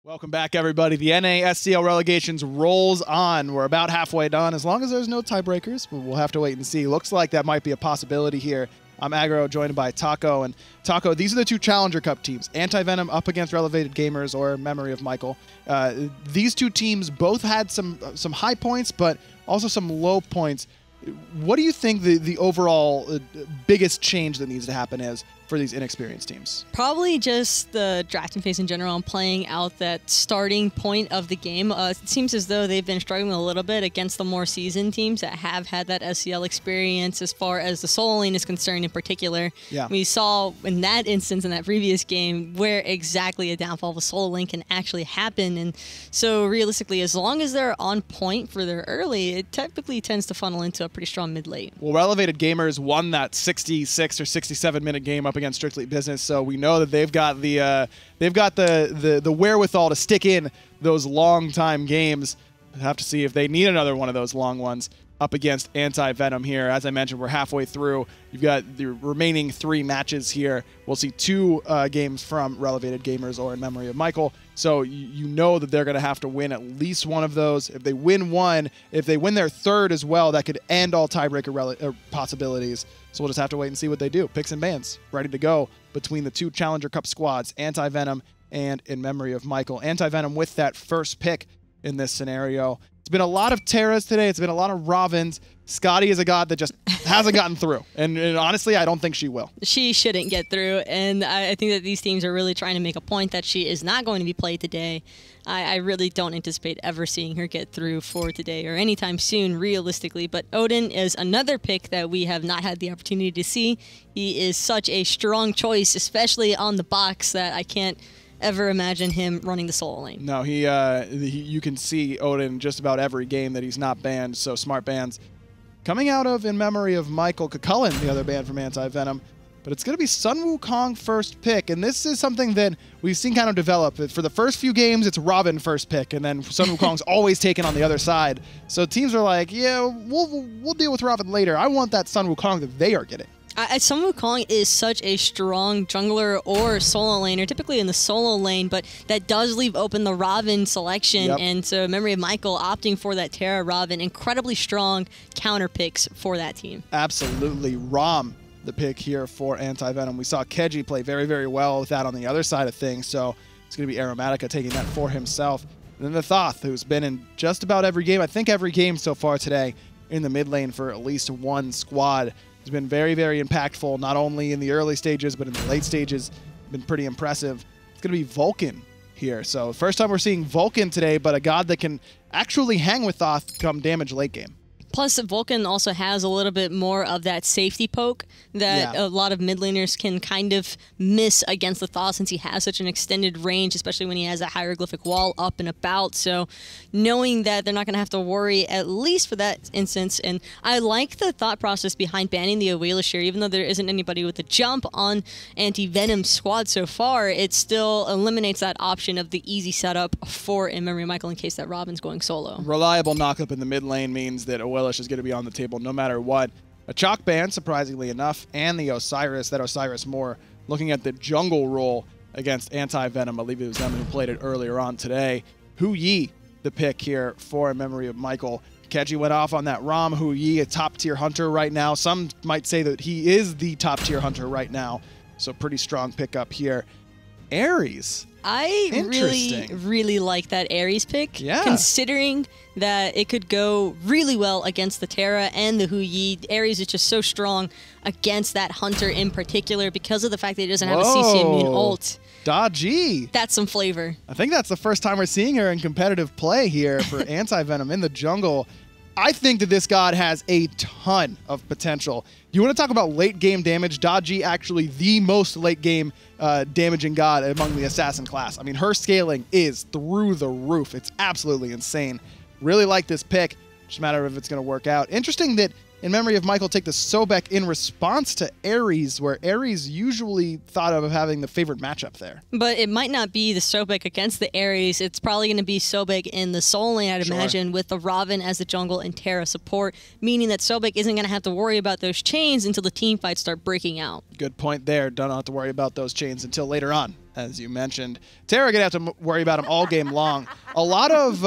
Welcome back, everybody. The NA SCL Relegations rolls on. We're about halfway done. As long as there's no tiebreakers, we'll have to wait and see. Looks like that might be a possibility here. I'm Aggro, joined by Taco. And Taco, these are the two Challenger Cup teams. antiVenom up against Relevated Gamers, or Memory of Michael. These two teams both had some high points, but also some low points. What do you think the overall biggest change that needs to happen is for these inexperienced teams? Probably just the drafting phase in general and playing out that starting point of the game. It seems as though they've been struggling a little bit against the more seasoned teams that have had that SCL experience as far as the solo lane is concerned in particular. Yeah. We saw in that instance in that previous game where exactly a downfall of a solo lane can actually happen. And so realistically, as long as they're on point for their early, it typically tends to funnel into a pretty strong mid-late. Well, Relevated Gamers won that 66 or 67-minute game up against Strictly Business, so we know that they've got the wherewithal to stick in those long time games. We'll have to see if they need another one of those long ones up against antiVenom here. As I mentioned, we're halfway through. You've got the remaining 3 matches here. We'll see 2 games from Relevated Gamers or In Memory of Michael. So you know that they're going to have to win at least one of those. If they win one, if they win their third as well, that could end all tiebreaker possibilities. So we'll just have to wait and see what they do. Picks and bans ready to go between the 2 Challenger Cup squads, antiVenom and In Memory of Michael. antiVenom with that first pick in this scenario. It's been a lot of Terras today. It's been a lot of Ravens. Scotty is a god that just hasn't gotten through. And honestly, I don't think she will. She shouldn't get through. And I think that these teams are really trying to make a point that she is not going to be played today. I really don't anticipate ever seeing her get through for today or anytime soon, realistically. But Odin is another pick that we have not had the opportunity to see. He is such a strong choice, especially on the box, that I can't ever imagine him running the solo lane. No, you can see Odin just about every game that he's not banned, so smart bans. Coming out of In Memory of Michael, Kukulkan, the other ban from antiVenom, but it's going to be Sun Wukong first pick, and this is something that we've seen kind of develop. For the first few games, it's Robin first pick, and then Sun Wukong's always taken on the other side. So teams are like, yeah, we'll deal with Robin later. I want that Sun Wukong that they are getting. Sun Wukong is such a strong jungler or solo laner, typically in the solo lane, but that does leave open the Robin selection. Yep. And so Memory of Michael opting for that Terra Robin, incredibly strong counter picks for that team. Absolutely. Rom, the pick here for antiVenom. We saw Keji play very, very well with that on the other side of things, so it's going to be Aeromatica taking that for himself. And then the Thoth, who's been in just about every game, I think every game so far today, in the mid lane for at least one squad. He's been very, very impactful, not only in the early stages, but in the late stages. Been pretty impressive. It's going to be Vulcan here. So first time we're seeing Vulcan today, but a god that can actually hang with Thoth come damage late game. Plus, Vulcan also has a little bit more of that safety poke that a lot of mid laners can kind of miss against the Thoth, since he has such an extended range, especially when he has a hieroglyphic wall up and about. So knowing that they're not going to have to worry, at least for that instance. And I like the thought process behind banning the Aeromatica here. Even though there isn't anybody with a jump on antiVenom's squad so far, it still eliminates that option of the easy setup for In Memory of Michael in case that Robin's going solo. Reliable knockup in the mid lane means that is going to be on the table no matter what. A chalk ban, surprisingly enough, and the Osiris. That Osiris more looking at the jungle role against antiVenom. I believe it was them who played it earlier on today. Hu Yi, the pick here for In Memory of Michael. Keji went off on that Rom. Hu Yi, a top-tier hunter right now. Some might say that he is the top-tier hunter right now. So pretty strong pickup here. Ares. I really like that Ares pick, considering that it could go really well against the Terra and the Hu Yi. Ares is just so strong against that hunter in particular because of the fact that he doesn't have a CC immune ult. Dodgy. That's some flavor. I think that's the first time we're seeing her in competitive play here for antiVenom in the jungle. I think that this god has a ton of potential. You want to talk about late game damage? Dodgy actually the most late game damaging god among the assassin class. I mean, her scaling is through the roof. It's absolutely insane. Really like this pick. Just a matter of if it's going to work out. Interesting that in memory of Michael take the Sobek in response to Ares, where Ares usually thought of having the favorite matchup there. But it might not be the Sobek against the Ares. It's probably going to be Sobek in the Soul Lane, I'd imagine, with the Ravana as the jungle and Terra support, meaning that Sobek isn't going to have to worry about those chains until the team fights start breaking out. Good point there. Don't have to worry about those chains until later on, as you mentioned. Terra gonna have to worry about him all game long. A lot of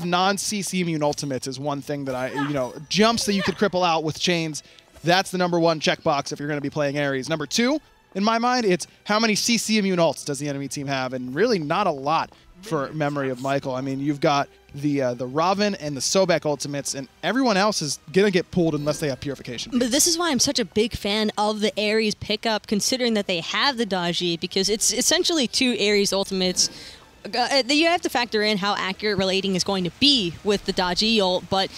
non-CC immune ultimates is one thing that jumps that you could cripple out with chains. That's the #1 checkbox if you're going to be playing Ares. Number 2, in my mind, it's how many CC immune ults does the enemy team have, and really not a lot for memory of Michael. I mean, you've got the Ravana and the Sobek ultimates, and everyone else is going to get pulled unless they have purification. But this is why I'm such a big fan of the Ares pickup, considering that they have the Daji, because it's essentially 2 Ares ultimates. You have to factor in how accurate relating is going to be with the Daji ult, but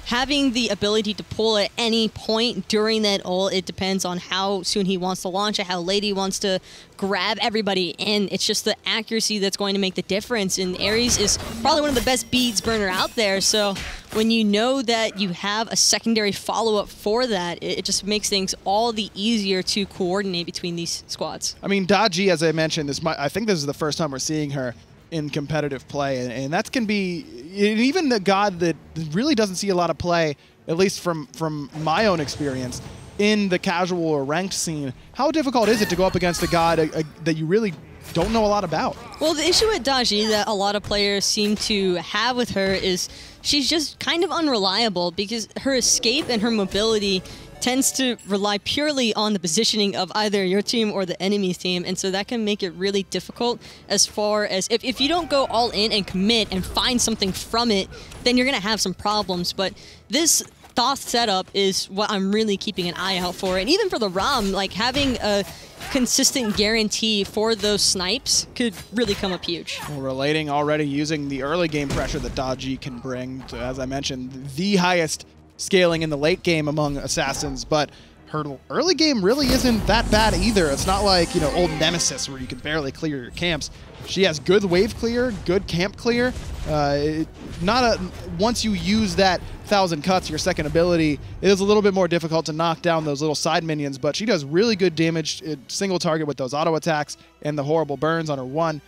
having the ability to pull at any point during that ult, it depends on how soon he wants to launch it, how late he wants to grab everybody in. It's just the accuracy that's going to make the difference, and Ares is probably one of the best beads burner out there, so when you know that you have a secondary follow-up for that, it just makes things all the easier to coordinate between these squads. I mean, Daji, as I mentioned, I think this is the first time we're seeing her in competitive play, and that can be even the god that really doesn't see a lot of play, at least from my own experience, in the casual or ranked scene. How difficult is it to go up against a god that you really don't know a lot about? Well, the issue with Daji that a lot of players seem to have with her is she's just kind of unreliable, because her escape and her mobility tends to rely purely on the positioning of either your team or the enemy's team, and so that can make it really difficult as far as if you don't go all in and commit and find something from it, then you're going to have some problems. But this Thoth setup is what I'm really keeping an eye out for, and even for the Ram, like having a consistent guarantee for those snipes could really come up huge. Well, Relating already using the early game pressure that Daji can bring to, as I mentioned, the highest scaling in the late game among assassins, but her early game really isn't that bad either. It's not like, old Nemesis where you can barely clear your camps. She has good wave clear, good camp clear. Once you use that 1,000 cuts, your second ability, it is a little bit more difficult to knock down those little side minions, but she does really good damage, single target with those auto attacks and the horrible burns on her 1.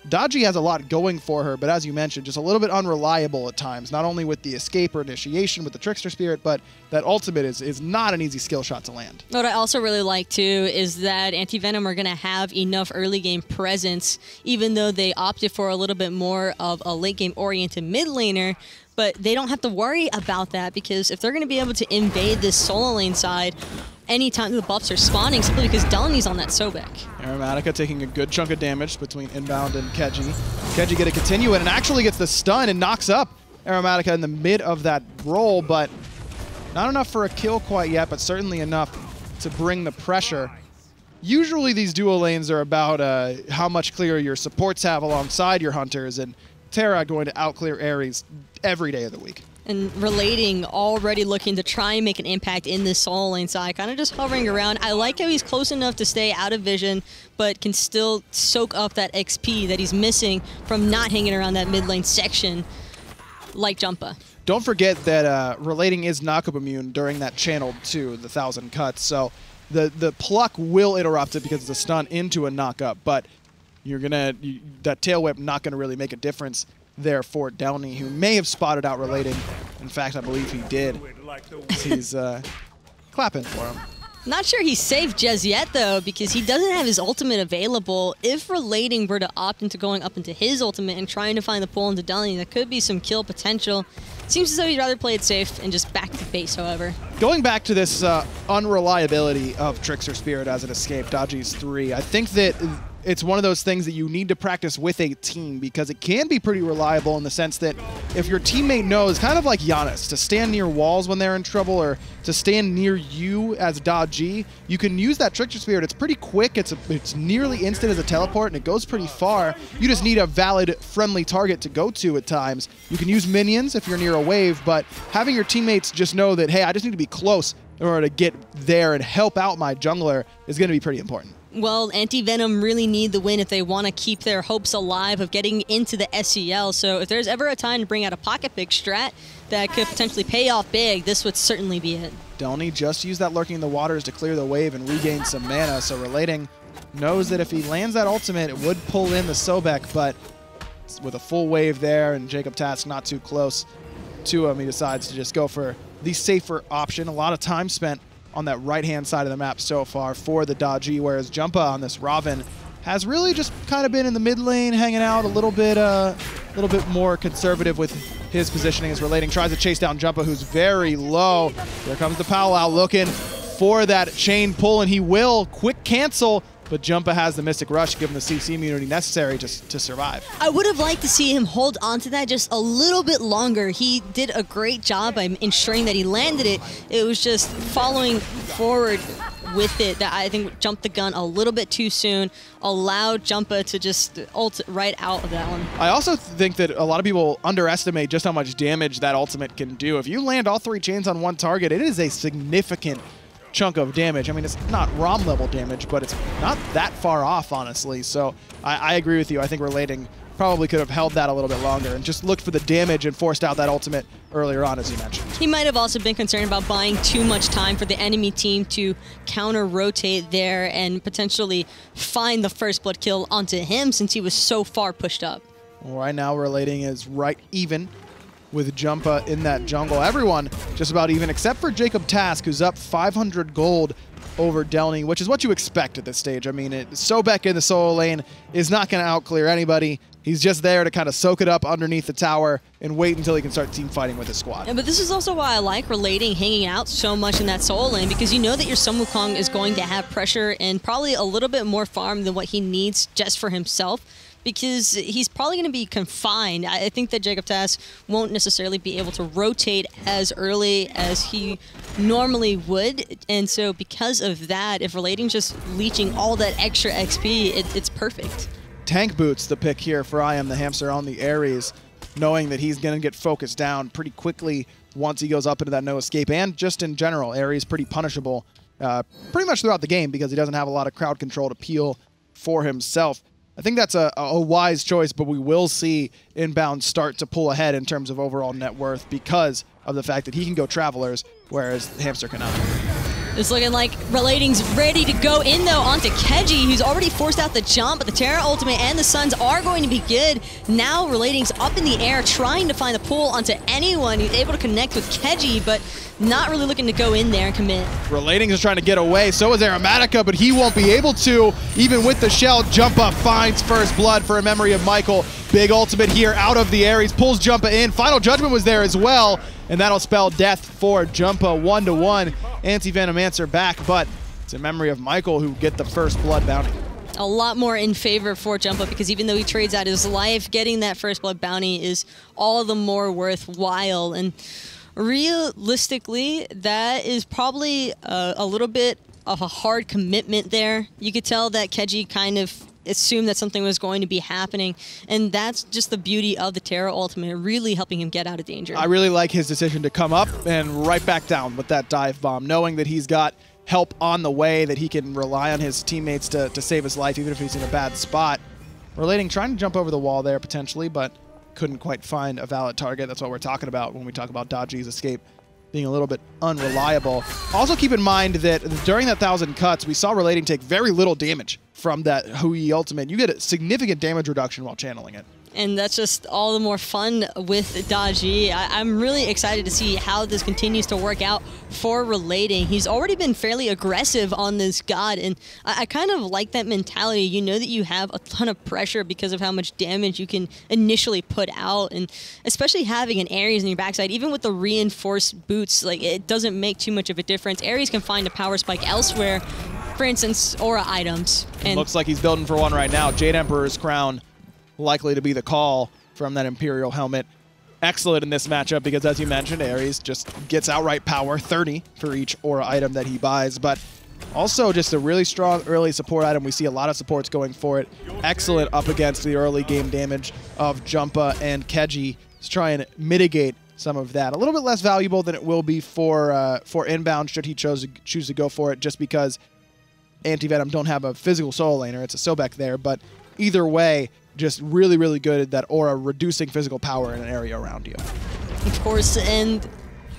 Daji has a lot going for her, but as you mentioned, just a little bit unreliable at times, not only with the escape or initiation with the Trickster Spirit, but that ultimate is not an easy skill shot to land. What I also really like, too, is that antiVenom are going to have enough early game presence, even though they opted for a little bit more of a late game oriented mid laner. But they don't have to worry about that, because if they're going to be able to invade this solo lane side anytime the buffs are spawning, simply because Delaney's on that Sobek. Aeromatica taking a good chunk of damage between Inbound and Keji. Keji going to continue it and actually gets the stun and knocks up Aeromatica in the mid of that roll, but not enough for a kill quite yet, but certainly enough to bring the pressure. Usually these duo lanes are about how much clear your supports have alongside your hunters, and Terra going to outclear Ares every day of the week. And Relating already looking to try and make an impact in this solo lane side, kind of just hovering around. I like how he's close enough to stay out of vision, but can still soak up that XP that he's missing from not hanging around that mid lane section like Jumpa. Don't forget that Relating is knockup immune during that channel too, the 1,000 cuts, so the pluck will interrupt it because it's a stun into a knockup, but that tail whip not gonna really make a difference there for Downey, who may have spotted out Relating. In fact, I believe he did. He's clapping for him. Not sure he's safe just yet, though, because he doesn't have his ultimate available. If Relating were to opt into going up into his ultimate and trying to find the pull into Downey, that could be some kill potential. Seems as though he'd rather play it safe and just back to base, however. Going back to this unreliability of Trickster Spirit as an escape, Daji's 3, I think that it's one of those things that you need to practice with a team, because it can be pretty reliable in the sense that if your teammate knows, kind of like Janus, to stand near walls when they're in trouble or to stand near you as Daji, you can use that Trickster Spirit. It's pretty quick, it's nearly instant as a teleport, and it goes pretty far. You just need a valid, friendly target to go to at times. You can use minions if you're near a wave, but having your teammates just know that, hey, I just need to be close in order to get there and help out my jungler is going to be pretty important. Well, antiVenom really need the win if they want to keep their hopes alive of getting into the SCL. So if there's ever a time to bring out a pocket pick strat that could potentially pay off big, this would certainly be it. Delny just used that Lurking in the Waters to clear the wave and regain some mana, so Relating knows that if he lands that ultimate, it would pull in the Sobek, but with a full wave there and JacobTask not too close to him, he decides to just go for the safer option. A lot of time spent on that right-hand side of the map so far for the Dodgy, whereas Jumpa on this Raven has really just kind of been in the mid lane, hanging out a little bit more conservative with his positioning as Relating tries to chase down Jumpa, who's very low. Here comes the powwow looking for that chain pull, and he will quick cancel, but Jumpa has the Mystic Rush, given the CC immunity necessary just to survive. I would have liked to see him hold on to that just a little bit longer. He did a great job by ensuring that he landed it. It was just following forward with it that I think jumped the gun a little bit too soon, allowed Jumpa to just ult right out of that one. I also think that a lot of people underestimate just how much damage that ultimate can do. If you land all 3 chains on one target, it is a significant chunk of damage. I mean, it's not ROM level damage, but it's not that far off, honestly. So I agree with you. I think Relating probably could have held that a little bit longer and just looked for the damage and forced out that ultimate earlier on, as you mentioned. He might have also been concerned about buying too much time for the enemy team to counter-rotate there and potentially find the first blood kill onto him since he was so far pushed up. Well, right now, Relating is right even with Jumpa in that jungle. Everyone just about even, except for JacobTask, who's up 500 gold over Delny, which is what you expect at this stage. I mean, Sobek in the solo lane is not going to outclear anybody. He's just there to kind of soak it up underneath the tower and wait until he can start team fighting with his squad. Yeah, but this is also why I like Relating hanging out so much in that solo lane, because you know that your Sun Wukong is going to have pressure and probably a little bit more farm than what he needs just for himself, because he's probably going to be confined. I think that JacobTask won't necessarily be able to rotate as early as he normally would, and so because of that, if Relating's just leeching all that extra XP, it's perfect. Tank Boots the pick here for IAmTheHamster on the Ares, knowing that he's going to get focused down pretty quickly once he goes up into that no escape, and just in general, Ares pretty punishable pretty much throughout the game because he doesn't have a lot of crowd control to peel for himself. I think that's a wise choice, but we will see Inbound start to pull ahead in terms of overall net worth because of the fact that he can go Travelers, whereas Hamster cannot. It's looking like Relating's ready to go in, though, onto Keji, who's already forced out the jump, but the Terra ultimate and the Suns are going to be good. Now Relating's up in the air, trying to find the pull onto anyone. He's able to connect with Keji, but not really looking to go in there and commit. Relating is trying to get away, so is Aeromatica, but he won't be able to. Even with the shell, Jumpa finds first blood for a memory of Michael. Big ultimate here out of the Ares, pulls Jumpa in. Final Judgment was there as well, and that'll spell death for Jumpa 1-1. antiVenom answer back, but it's a memory of Michael who get the first blood bounty. A lot more in favor for Jumpa, because even though he trades out his life, getting that first blood bounty is all the more worthwhile. And realistically, that is probably a little bit of a hard commitment there. You could tell that Keji kind of assumed that something was going to be happening, and that's just the beauty of the Terra ultimate, really helping him get out of danger. I really like his decision to come up and right back down with that dive bomb, knowing that he's got help on the way, that he can rely on his teammates to save his life, even if he's in a bad spot. Relating, trying to jump over the wall there potentially, but couldn't quite find a valid target. That's what we're talking about when we talk about Dodgy's escape being a little bit unreliable. Also keep in mind that during that 1,000 cuts, we saw Relating take very little damage from that Hui ultimate. You get a significant damage reduction while channeling it. And that's just all the more fun with Dodgy. I'm really excited to see how this continues to work out for Relating. He's already been fairly aggressive on this god, and I kind of like that mentality. You know that you have a ton of pressure because of how much damage you can initially put out, and especially having an Ares in your backside, even with the reinforced boots, like, it doesn't make too much of a difference. Ares can find a power spike elsewhere, for instance, aura items. And looks like he's building for one right now. Jade Emperor's crown likely to be the call from that Imperial helmet. Excellent in this matchup because, as you mentioned, Ares just gets outright power, 30 for each aura item that he buys, but also just a really strong early support item. We see a lot of supports going for it. Excellent up against the early game damage of Jumpa and Keji to try and mitigate some of that. A little bit less valuable than it will be for Inbound should he choose to go for it, just because antiVenom don't have a physical solo laner. It's a Sobek there, but either way, just really, really good at that aura, reducing physical power in an area around you. Of course, and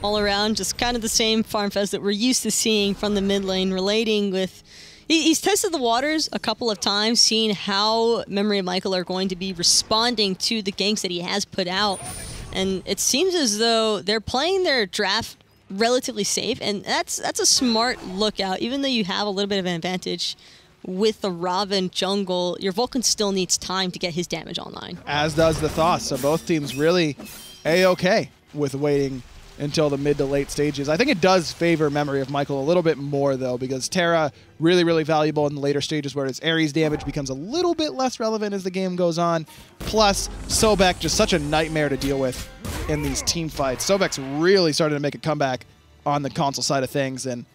all around, just kind of the same farm fest that we're used to seeing from the mid lane, relating with... He's tested the waters a couple of times, seeing how Memory of Michael are going to be responding to the ganks that he has put out. And it seems as though they're playing their draft relatively safe, and that's a smart lookout. Even though you have a little bit of an advantage with the Ravana jungle, your Vulcan still needs time to get his damage online. As does the Thoth, so both teams really A-okay with waiting until the mid to late stages. I think it does favor Memory of Michael a little bit more, though, because Terra, really, really valuable in the later stages, whereas Ares damage becomes a little bit less relevant as the game goes on. Plus, Sobek, just such a nightmare to deal with in these team fights. Sobek's really started to make a comeback on the console side of things, and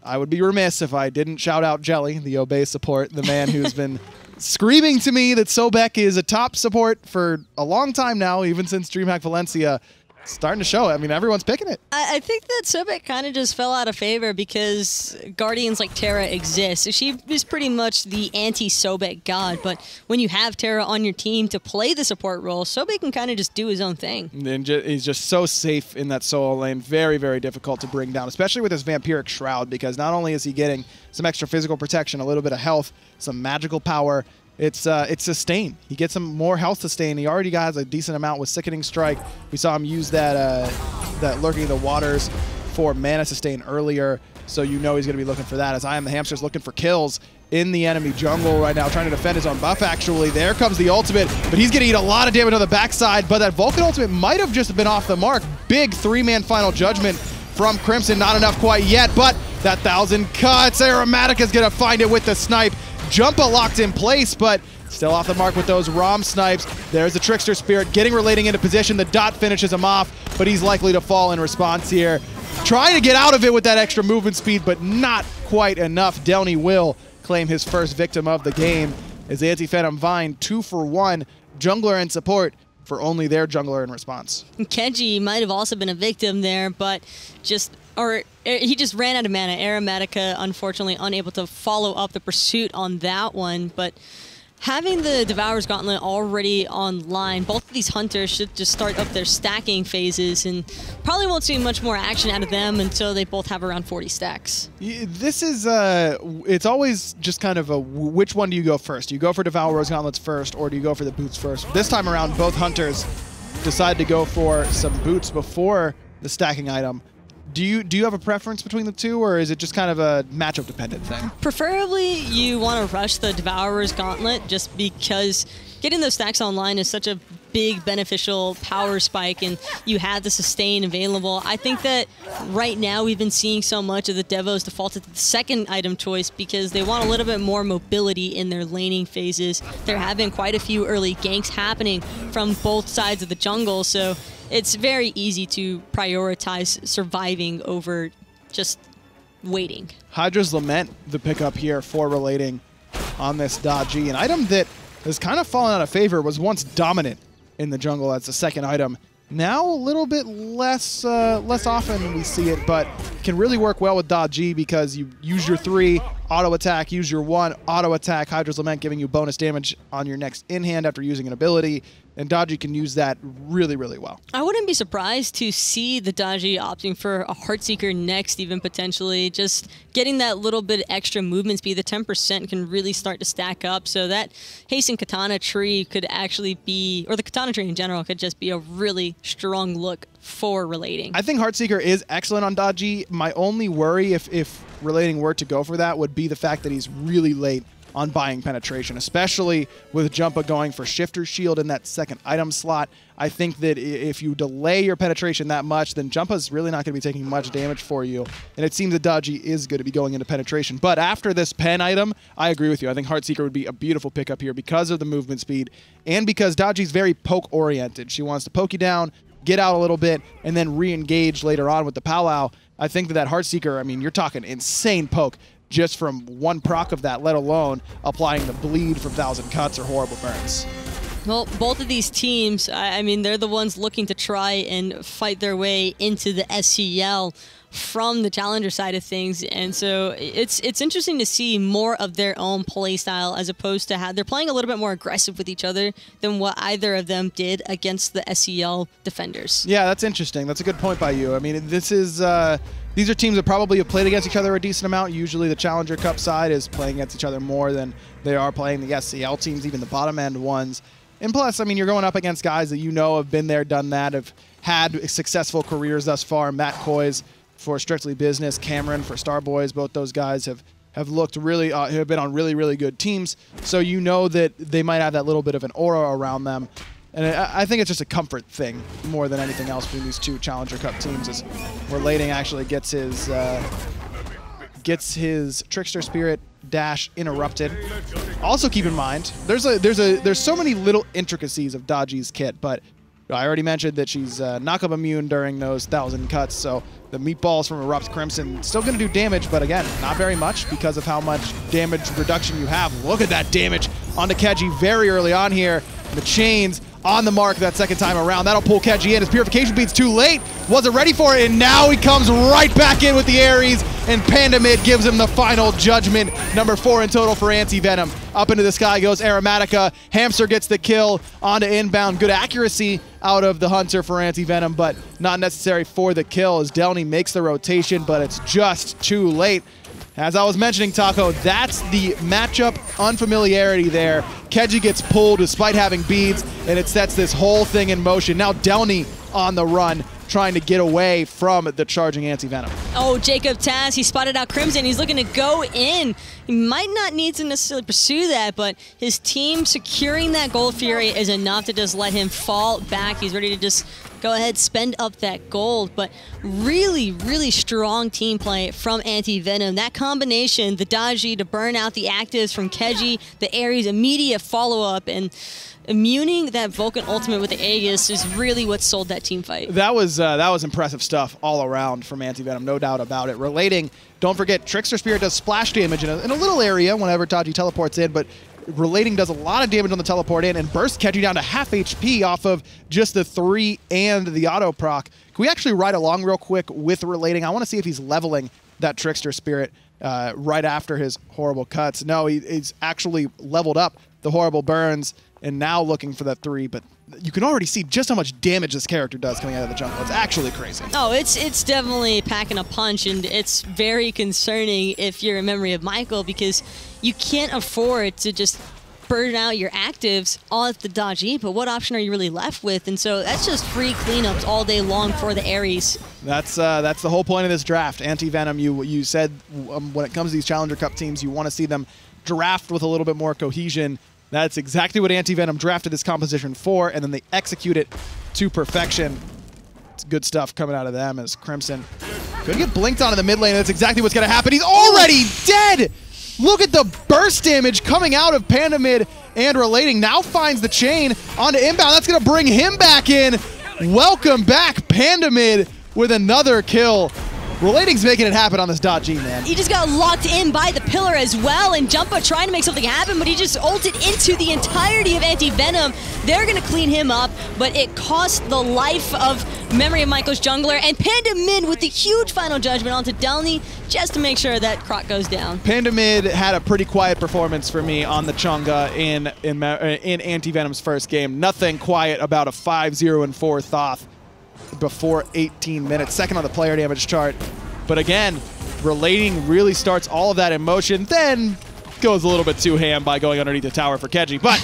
I would be remiss if I didn't shout out Jelly, the Obey support, the man who's been screaming to me that Sobek is a top support for a long time now, even since DreamHack Valencia. Starting to show. I mean, everyone's picking it. I think that Sobek kind of just fell out of favor because guardians like Terra exist. So she is pretty much the anti-Sobek god, but when you have Terra on your team to play the support role, Sobek can kind of just do his own thing. And he's just so safe in that solo lane. Very, very difficult to bring down, especially with his Vampiric Shroud, because not only is he getting some extra physical protection, a little bit of health, some magical power, it's sustain. He gets some more health sustain. He already has a decent amount with Sickening Strike. We saw him use that Lurking in the Waters for mana sustain earlier, so you know he's going to be looking for that, as IAmTheHamster's looking for kills in the enemy jungle right now, trying to defend his own buff, actually. There comes the ultimate, but he's going to eat a lot of damage on the backside, but that Vulcan ultimate might have just been off the mark. Big three-man final judgment from Crimson. Not enough quite yet, but that 1,000 cuts. Aeromatica's going to find it with the snipe. Jumpa locked in place, but still off the mark with those ROM snipes. There's the Trickster Spirit getting Relating into position. The dot finishes him off, but he's likely to fall in response here. Trying to get out of it with that extra movement speed, but not quite enough. Delny will claim his first victim of the game as antiVenom Vine 2 for 1, jungler and support for only their jungler in response. Kenji might have also been a victim there, but he just ran out of mana. Aeromatica, unfortunately, unable to follow up the pursuit on that one. But having the Devourer's Gauntlet already online, both of these hunters should just start up their stacking phases, and probably won't see much more action out of them until they both have around 40 stacks. This is, it's always just kind of a, which one do you go first? Do you go for Devourer's Gauntlets first, or do you go for the boots first? This time around, both hunters decide to go for some boots before the stacking item. Do you have a preference between the two, or is it just kind of a matchup dependent thing? Preferably, you want to rush the Devourer's Gauntlet just because getting those stacks online is such a big beneficial power spike, and you have the sustain available. I think that right now we've been seeing so much of the Devos default to the second item choice because they want a little bit more mobility in their laning phases. There have been quite a few early ganks happening from both sides of the jungle, so it's very easy to prioritize surviving over just waiting. Hydra's Lament, the pickup here for Relating on this Daji. An item that has kind of fallen out of favor, was once dominant in the jungle as the second item. Now a little bit less often we see it, but can really work well with Daji because you use your 3, auto attack, use your 1, auto attack, Hydra's Lament giving you bonus damage on your next in-hand after using an ability, and Daji can use that really, really well. I wouldn't be surprised to see the Daji opting for a Heartseeker next, even potentially. Just getting that little bit extra movement speed, the 10% can really start to stack up, so that Hasten Katana tree could actually be, or the Katana tree in general, could just be a really strong look for Relating. I think Heartseeker is excellent on Daji. My only worry, if Relating were to go for that, would be the fact that he's really late on buying penetration, especially with Jumpa going for Shifter's Shield in that second item slot. I think that if you delay your penetration that much, then Jumpa's really not going to be taking much damage for you. And it seems that Daji is going to be going into penetration. But after this pen item, I agree with you. I think Heartseeker would be a beautiful pickup here because of the movement speed and because Daji's very poke-oriented. She wants to poke you down, get out a little bit, and then re-engage later on with the powwow. I think that Heartseeker, I mean, you're talking insane poke just from one proc of that, let alone applying the bleed from 1,000 cuts or horrible burns. Well, both of these teams, I mean, they're the ones looking to try and fight their way into the SCL from the challenger side of things, and so it's interesting to see more of their own play style as opposed to how they're playing a little bit more aggressive with each other than what either of them did against the SCL defenders. Yeah, that's interesting. That's a good point by you. I mean, this is these are teams that probably have played against each other a decent amount. Usually the Challenger Cup side is playing against each other more than they are playing the SCL teams, even the bottom end ones. And plus, I mean, you're going up against guys that you know have been there, done that, have had successful careers thus far. Matt Koiz for Strictly Business, Cameron for Starboys, both those guys have looked really, have been on really, really good teams. So you know that they might have that little bit of an aura around them. And I think it's just a comfort thing more than anything else between these two Challenger Cup teams, is Relevated actually gets his Trickster Spirit dash interrupted. Also keep in mind, there's so many little intricacies of Daji's kit, but I already mentioned that she's knockup immune during those 1,000 cuts, so the meatballs from Erupt Crimson still going to do damage, but again, not very much because of how much damage reduction you have. Look at that damage onto Keji very early on here. The chains on the mark that second time around. That'll pull Keji in. His Purification Bead's too late. Wasn't ready for it, and now he comes right back in with the Ares, and Panda Mid gives him the final judgment. Number 4 in total for antiVenom. Up into the sky goes Aeromatica. Hamster gets the kill onto inbound. Good accuracy out of the Hunter for antiVenom, but not necessary for the kill as Delny makes the rotation, but it's just too late. As I was mentioning, Taco, that's the matchup unfamiliarity there. Keji gets pulled despite having beads, and it sets this whole thing in motion. Now Delny on the run, trying to get away from the charging antiVenom. Oh, JacobTask, he spotted out Crimson. He's looking to go in. He might not need to necessarily pursue that, but his team securing that Gold Fury is enough to just let him fall back. He's ready to just go ahead, spend up that gold, but really, really strong team play from antiVenom. That combination, the Daji to burn out the actives from Keji, the Ares immediate follow-up, and immuning that Vulcan ultimate with the Aegis is really what sold that team fight. That was impressive stuff all around from antiVenom, no doubt about it. Relating, don't forget, Trickster Spirit does splash damage in a little area whenever Daji teleports in, but Relating does a lot of damage on the teleport in and bursts Keji down to half HP off of just the 3 and the auto proc. Can we actually ride along real quick with Relating? I want to see if he's leveling that Trickster Spirit right after his horrible cuts. No, he's actually leveled up the horrible burns and now looking for that 3, but you can already see just how much damage this character does coming out of the jungle. It's actually crazy. Oh, it's definitely packing a punch, and it's very concerning if you're in memory of Michael, because you can't afford to just burn out your actives all at the Daji, but what option are you really left with? And so that's just free cleanups all day long for the Ares. That's the whole point of this draft. antiVenom, you said when it comes to these Challenger Cup teams, you want to see them draft with a little bit more cohesion. That's exactly what antiVenom drafted this composition for, and then they execute it to perfection. It's good stuff coming out of them as Crimson could get blinked on in the mid lane. That's exactly what's going to happen. He's already dead! Look at the burst damage coming out of Panda Mid, and Relating now finds the chain onto inbound. That's going to bring him back in. Welcome back, Panda Mid, with another kill. Relating's making it happen on this .G, man. He just got locked in by the pillar as well, and Jumpa trying to make something happen, but he just ulted into the entirety of antiVenom. They're going to clean him up, but it cost the life of Memory of Michael's jungler, and Panda Mid with the huge final judgment onto Delny just to make sure that Croc goes down. Panda Mid had a pretty quiet performance for me on the Chunga in antiVenom's first game. Nothing quiet about a 5-0-4 Thoth before 18 minutes, second on the player damage chart. But again, Relating really starts all of that in motion, then goes a little bit too ham by going underneath the tower for Keji. But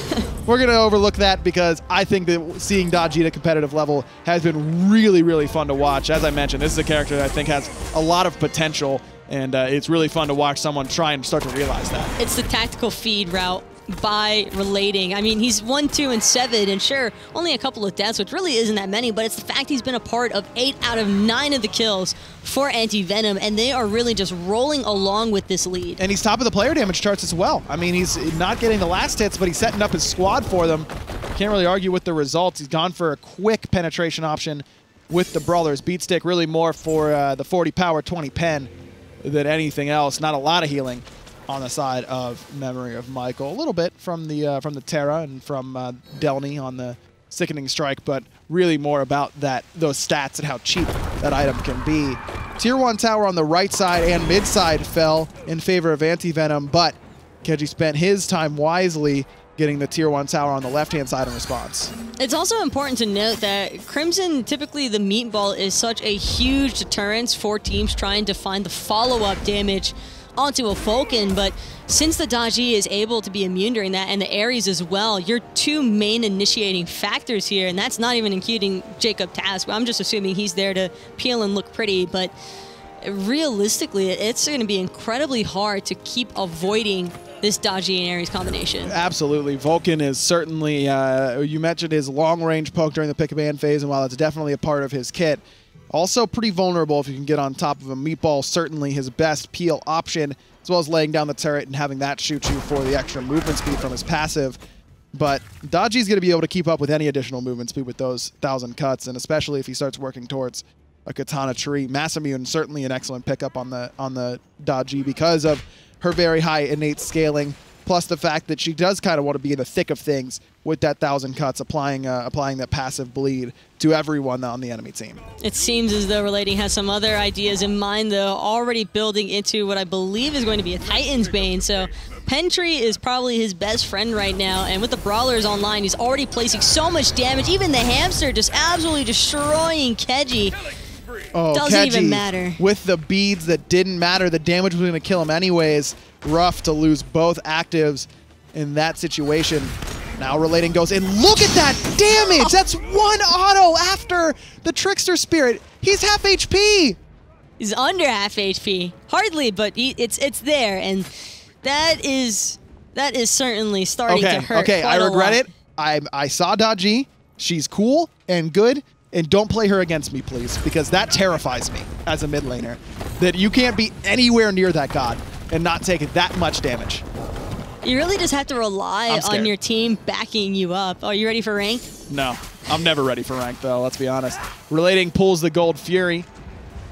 we're going to overlook that because I think that seeing Daji at a competitive level has been really, really fun to watch. As I mentioned, this is a character that I think has a lot of potential, and it's really fun to watch someone try and start to realize that. It's the tactical feed route by Relating. I mean, he's 1, 2, and 7, and sure, only a couple of deaths, which really isn't that many, but it's the fact he's been a part of 8 out of 9 of the kills for antiVenom, and they are really just rolling along with this lead. And he's top of the player damage charts as well. I mean, he's not getting the last hits, but he's setting up his squad for them. Can't really argue with the results. He's gone for a quick penetration option with the Brawlers. Beat Stick really more for the 40 power, 20 pen than anything else. Not a lot of healing on the side of Memory of Michael. A little bit from the Terra and from Delny on the Sickening Strike, but really more about those stats and how cheap that item can be. Tier 1 tower on the right side and mid side fell in favor of antiVenom, but Keji spent his time wisely getting the Tier 1 tower on the left-hand side in response. It's also important to note that Crimson, typically the meatball is such a huge deterrence for teams trying to find the follow-up damage onto a Vulcan, but since the Daji is able to be immune during that, and the Ares as well, your two main initiating factors here, and that's not even including JacobTask. I'm just assuming he's there to peel and look pretty, but realistically, it's going to be incredibly hard to keep avoiding this Daji and Ares combination. Absolutely. Vulcan is certainly, you mentioned his long-range poke during the pick-a-ban phase, and while it's definitely a part of his kit, also pretty vulnerable if you can get on top of a meatball. Certainly his best peel option, as well as laying down the turret and having that shoot you for the extra movement speed from his passive. But Daji's going to be able to keep up with any additional movement speed with those 1,000 cuts, and especially if he starts working towards a Katana tree. Masamune, certainly an excellent pickup on the Daji because of her very high innate scaling, plus the fact that she does kind of want to be in the thick of things with that 1,000 cuts, applying that passive bleed to everyone on the enemy team. It seems as though Relating has some other ideas in mind, though, already building into what I believe is going to be a Titan's Bane. So Pentry is probably his best friend right now, and with the Brawlers online, he's already placing so much damage. Even the Hamster just absolutely destroying Keji. Oh, doesn't Keji, even matter. With the beads that didn't matter, the damage was going to kill him anyways. Rough to lose both actives in that situation. Now Relating goes in. Look at that damage! Oh. That's one auto after the Trickster Spirit. He's half HP! He's under half HP. Hardly, but it's there, and that is certainly starting to hurt. Okay, I regret it. I saw Daji. She's cool and good. And don't play her against me, please, because that terrifies me as a mid laner. That you can't be anywhere near that god and not take that much damage. You really just have to rely on your team backing you up. Are you ready for rank? No, I'm never ready for rank, though, let's be honest. Relating pulls the Gold Fury.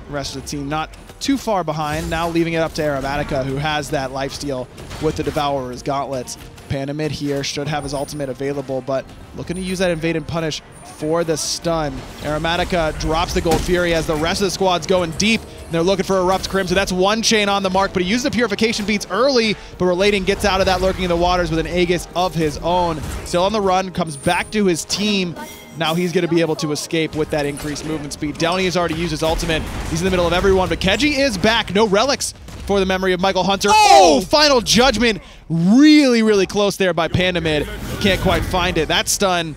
The rest of the team not too far behind, now leaving it up to Aeromatica, who has that lifesteal with the Devourer's Gauntlets. Panda mid here should have his ultimate available, but looking to use that Invade and Punish for the stun. Aeromatica drops the Gold Fury as the rest of the squad's going deep. And they're looking for Erupt Crimson. That's one chain on the mark, but he used the Purification Beats early, but Relating gets out of that lurking in the waters with an Aegis of his own. Still on the run, comes back to his team. Now he's going to be able to escape with that increased movement speed. Delny has already used his ultimate. He's in the middle of everyone, but Keji is back. No relics for the Memory of Michael Hunter. Oh, Final Judgment. Really, really close there by Panda mid. Can't quite find it. That stun,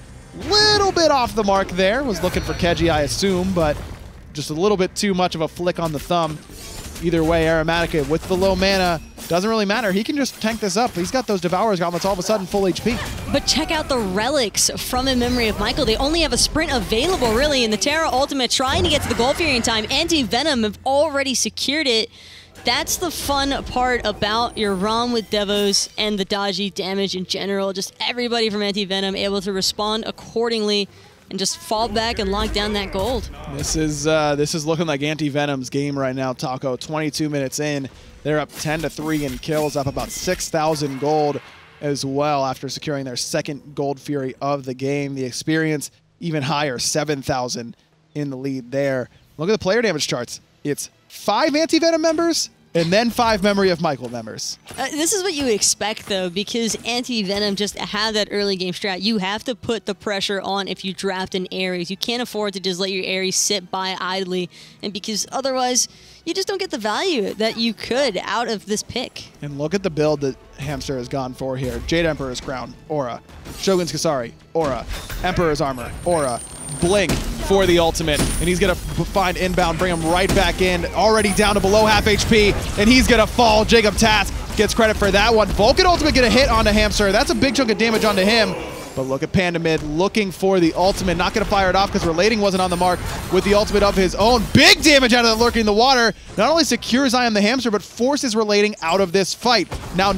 little bit off the mark there. Was looking for Keji, I assume, but just a little bit too much of a flick on the thumb. Either way, Aeromatica with the low mana, doesn't really matter. He can just tank this up. He's got those Devourer's Gauntlets all of a sudden full HP. But check out the relics from In Memory of Michael. They only have a sprint available, really, in the Terra ultimate, trying to get to the Gold Fury in time. antiVenom have already secured it. That's the fun part about your ROM with Devos and the Daji damage in general. Just everybody from antiVenom able to respond accordingly and just fall back and lock down that gold. This is looking like antiVenom's game right now, Taco. 22 minutes in, they're up 10-3 in kills, up about 6,000 gold as well after securing their second Gold Fury of the game. The experience even higher, 7,000 in the lead there. Look at the player damage charts. It's 5 antiVenom members and then 5 Memory of Michael members. This is what you expect, though, because antiVenom just had that early game strat. You have to put the pressure on if you draft an Ares. You can't afford to just let your Ares sit by idly, and because otherwise you just don't get the value that you could out of this pick. And look at the build that Hamster has gone for here. Jade Emperor's Crown, Aura. Shogun's Kasari, Aura. Emperor's Armor, Aura. Blink for the ultimate, and he's gonna find inbound, bring him right back in, already down to below half HP, and he's gonna fall. JacobTask gets credit for that one. Vulcan ultimate gonna hit onto Hamster. That's a big chunk of damage onto him. But look at Panda mid looking for the ultimate, not gonna fire it off because Relating wasn't on the mark with the ultimate of his own. Big damage out of the lurking in the water. Not only secures IAmTheHamster, but forces Relating out of this fight. Now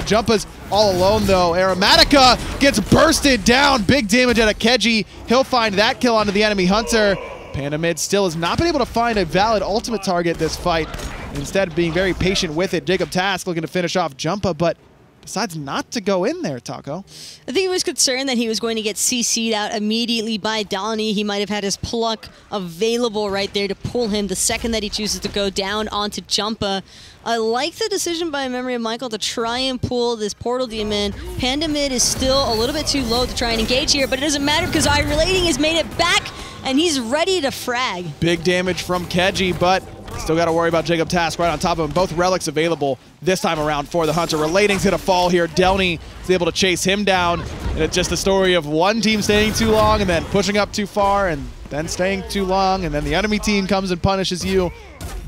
Jumpa's all alone though. Aeromatica gets bursted down. Big damage out of Keji. He'll find that kill onto the enemy Hunter. Panda mid still has not been able to find a valid ultimate target this fight. Instead, being very patient with it, JacobTask looking to finish off Jumpa, but decides not to go in there, Taco. I think he was concerned that he was going to get CC'd out immediately by Donnie. He might have had his pluck available right there to pull him the second that he chooses to go down onto Jumpa. I like the decision by Memory of Michael to try and pull this Portal Demon. Panda mid is still a little bit too low to try and engage here, but it doesn't matter because IRelating has made it back and he's ready to frag. Big damage from Keji, but still got to worry about JacobTask right on top of him. Both relics available this time around for the Hunter. Relating's going to fall here. Delny is able to chase him down. And it's just a story of one team staying too long and then pushing up too far and then staying too long. And then the enemy team comes and punishes you.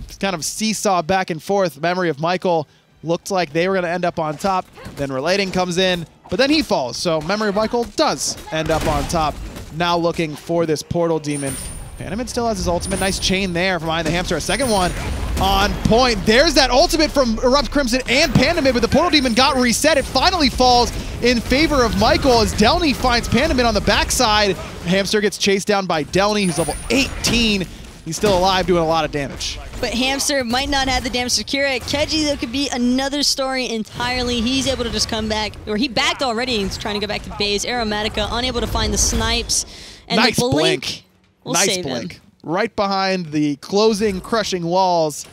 It's kind of seesaw back and forth. Memory of Michael looked like they were going to end up on top. Then Relating comes in, but then he falls. So Memory of Michael does end up on top. Now looking for this Portal Demon. Panda still has his ultimate. Nice chain there from IAmTheHamster. A second one on point. There's that ultimate from Erupt Crimson and Panda but the Portal Demon got reset. It finally falls in favor of Michael as Delny finds Panda on the backside. Hamster gets chased down by Delny, who's level 18. He's still alive, doing a lot of damage. But Hamster might not have the damage to secure it. Keji, though, could be another story entirely. He's able to just come back, or he backed already and he's trying to go back to base. Aeromatica unable to find the snipes. And nice the blink. We'll nice blink. Him. Right behind the closing, crushing walls.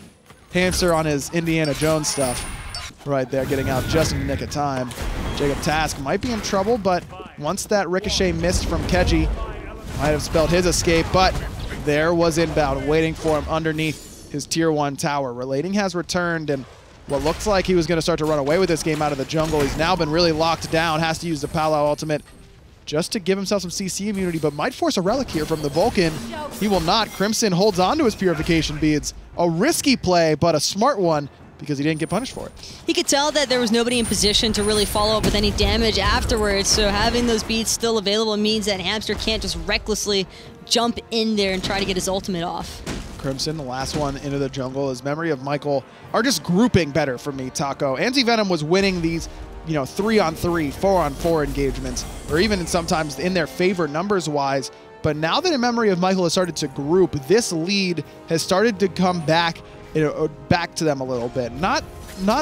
Hamster on his Indiana Jones stuff. Right there, getting out just in the nick of time. JacobTask might be in trouble, but once that ricochet missed from Keji, might have spelled his escape, but there was inbound waiting for him underneath his tier 1 tower. Relating has returned, and what looks like he was going to start to run away with this game out of the jungle. He's now been really locked down, has to use the Palo ultimate just to give himself some CC immunity, but might force a relic here from the Vulcan. He will not. Crimson holds on to his purification beads. A risky play, but a smart one because he didn't get punished for it. He could tell that there was nobody in position to really follow up with any damage afterwards, so having those beads still available means that Hamster can't just recklessly jump in there and try to get his ultimate off. Crimson, the last one into the jungle, as Memory of Michael are just grouping better for me, Taco. antiVenom was winning these 3-on-3, 4-on-4 engagements, or even sometimes in their favor numbers-wise. But now that In Memory of Michael has started to group, this lead has started to come back, back to them a little bit. Not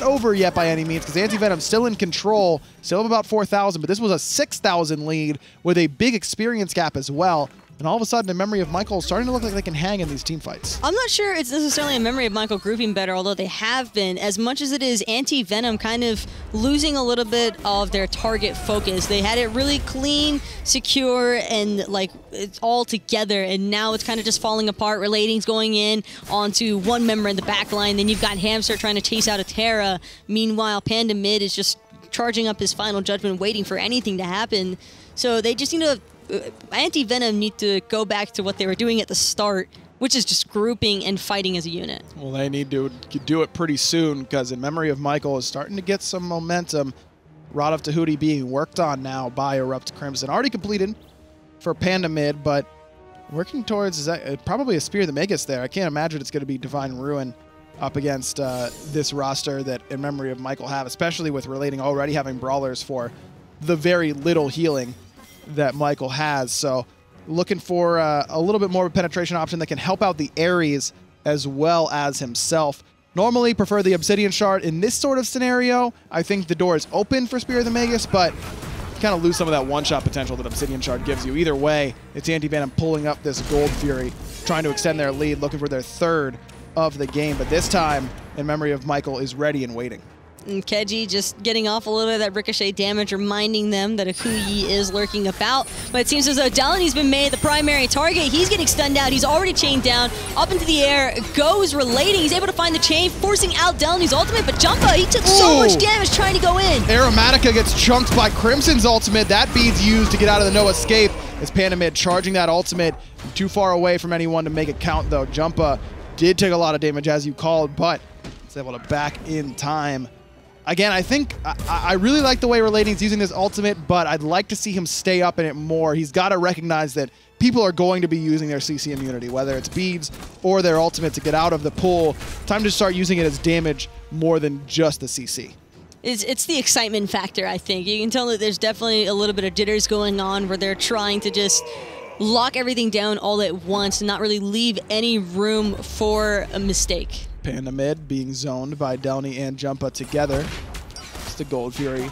over yet by any means, because antiVenom's still in control, still have about 4,000, but this was a 6,000 lead with a big experience gap as well. And all of a sudden, In Memory of Michael is starting to look like they can hang in these team fights. I'm not sure it's necessarily In Memory of Michael grouping better, although they have been, as much as it is antiVenom kind of losing a little bit of their target focus. They had it really clean, secure, and like it's all together, and now it's kind of just falling apart. Relating's going in onto one member in the back line, then you've got Hamster trying to chase out a Terra. Meanwhile, Panda mid is just charging up his final judgment, waiting for anything to happen. So they just need to antiVenom need to go back to what they were doing at the start, which is just grouping and fighting as a unit. Well, they need to do it pretty soon, because In Memory of Michael is starting to get some momentum. Rod of Tahuti being worked on now by Erupt Crimson. Already completed for Panda mid, but working towards probably a Spear of the Magus there. I can't imagine it's going to be Divine Ruin up against this roster that In Memory of Michael have, especially with Relating already having brawlers for the very little healing that Michael has. So looking for a little bit more of a penetration option that can help out the Ares as well as himself. Normally prefer the Obsidian Shard. In this sort of scenario, I think the door is open for Spear of the Magus, but you kind of lose some of that one-shot potential that Obsidian Shard gives you. Either way, it's antiVenom pulling up this Gold Fury, trying to extend their lead, looking for their third of the game. But this time, In Memory of Michael is ready and waiting. And Keji just getting off a little bit of that ricochet damage, reminding them that a Kuyi is lurking about. But it seems as though Delany's been made the primary target. He's getting stunned out. He's already chained down. Up into the air goes Relating. He's able to find the chain, forcing out Delany's ultimate. But Jumpa, he took so much damage trying to go in. Aeromatica gets chunked by Crimson's ultimate. That bead's used to get out of the no escape. As Panda mid charging that ultimate. Too far away from anyone to make it count, though. Jumpa did take a lot of damage, as you called, but was able to back in time. Again, I think I really like the way Relating's using this ultimate, but I'd like to see him stay up in it more. He's got to recognize that people are going to be using their CC immunity, whether it's beads or their ultimate to get out of the pool. Time to start using it as damage more than just the CC. It's the excitement factor, I think. You can tell that there's definitely a little bit of jitters going on where they're trying to just lock everything down all at once and not really leave any room for a mistake. Panda mid being zoned by Delny and Jumpa together. It's the Gold Fury.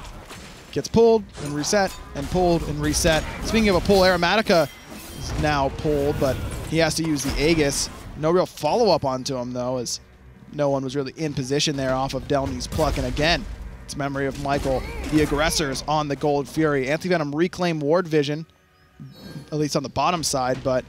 Gets pulled and reset and pulled and reset. Speaking of a pull, Aeromatica is now pulled, but he has to use the Aegis. No real follow-up onto him, though, as no one was really in position there off of Delny's pluck. And again, it's memory of Michael, the aggressors on the Gold Fury. antiVenom reclaim Ward Vision, at least on the bottom side, but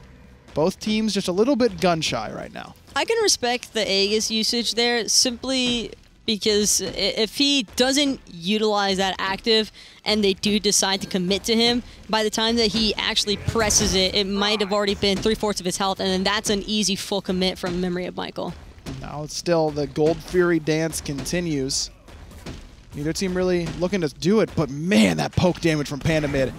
both teams just a little bit gun-shy right now. I can respect the Aegis usage there simply because if he doesn't utilize that active and they do decide to commit to him, by the time that he actually presses it, it might have already been 3/4 of his health, and then that's an easy full commit from memory of Michael. Now it's still the Gold Fury dance continues. Neither team really looking to do it, but man, that poke damage from Panda mid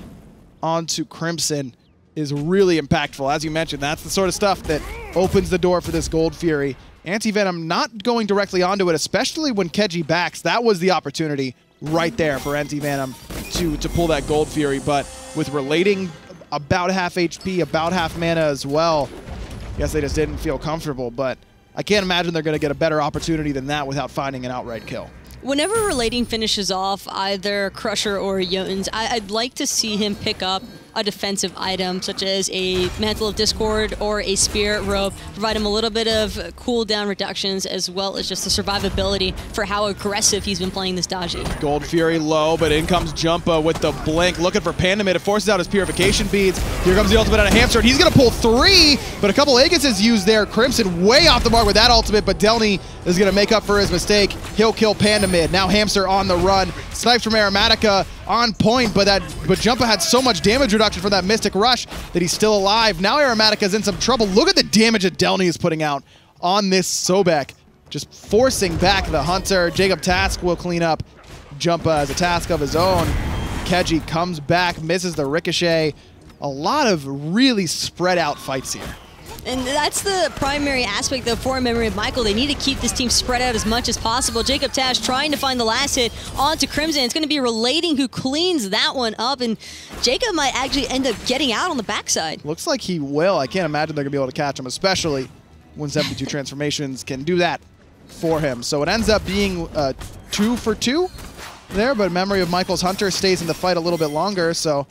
onto Crimson is really impactful. As you mentioned, that's the sort of stuff that opens the door for this Gold Fury. antiVenom not going directly onto it, especially when Keji backs. That was the opportunity right there for antiVenom to pull that Gold Fury, but with relating about half HP, about half mana as well, I guess they just didn't feel comfortable, but I can't imagine they're going to get a better opportunity than that without finding an outright kill. Whenever Relating finishes off either Crusher or Jotuns, I'd like to see him pick up a defensive item, such as a Mantle of Discord or a Spirit Robe, provide him a little bit of cooldown reductions, as well as just the survivability for how aggressive he's been playing this Daji. Gold Fury low, but in comes Jumpa with the blink, looking for Panda mid. It forces out his purification beads. Here comes the ultimate out of Hamster, and he's going to pull 3, but a couple Aegis is used there. Crimson way off the mark with that ultimate, but Delny is going to make up for his mistake. He'll kill Panda mid. Now Hamster on the run. Snipes from Aeromatica on point, but Jumpa had so much damage reduction from that Mystic Rush that he's still alive. Now Aeromatica's in some trouble. Look at the damage that Delny is putting out on this Sobek. Just forcing back the Hunter. JacobTask will clean up Jumpa as a task of his own. Keji comes back, misses the Ricochet. A lot of really spread out fights here. And that's the primary aspect though for memory of Michael. They need to keep this team spread out as much as possible. JacobTask trying to find the last hit onto Crimson. It's going to be Relating who cleans that one up, and Jacob might actually end up getting out on the backside. Looks like he will. I can't imagine they're going to be able to catch him, especially when 72 transformations can do that for him. So it ends up being 2 for 2 there, but memory of Michael's Hunter stays in the fight a little bit longer, so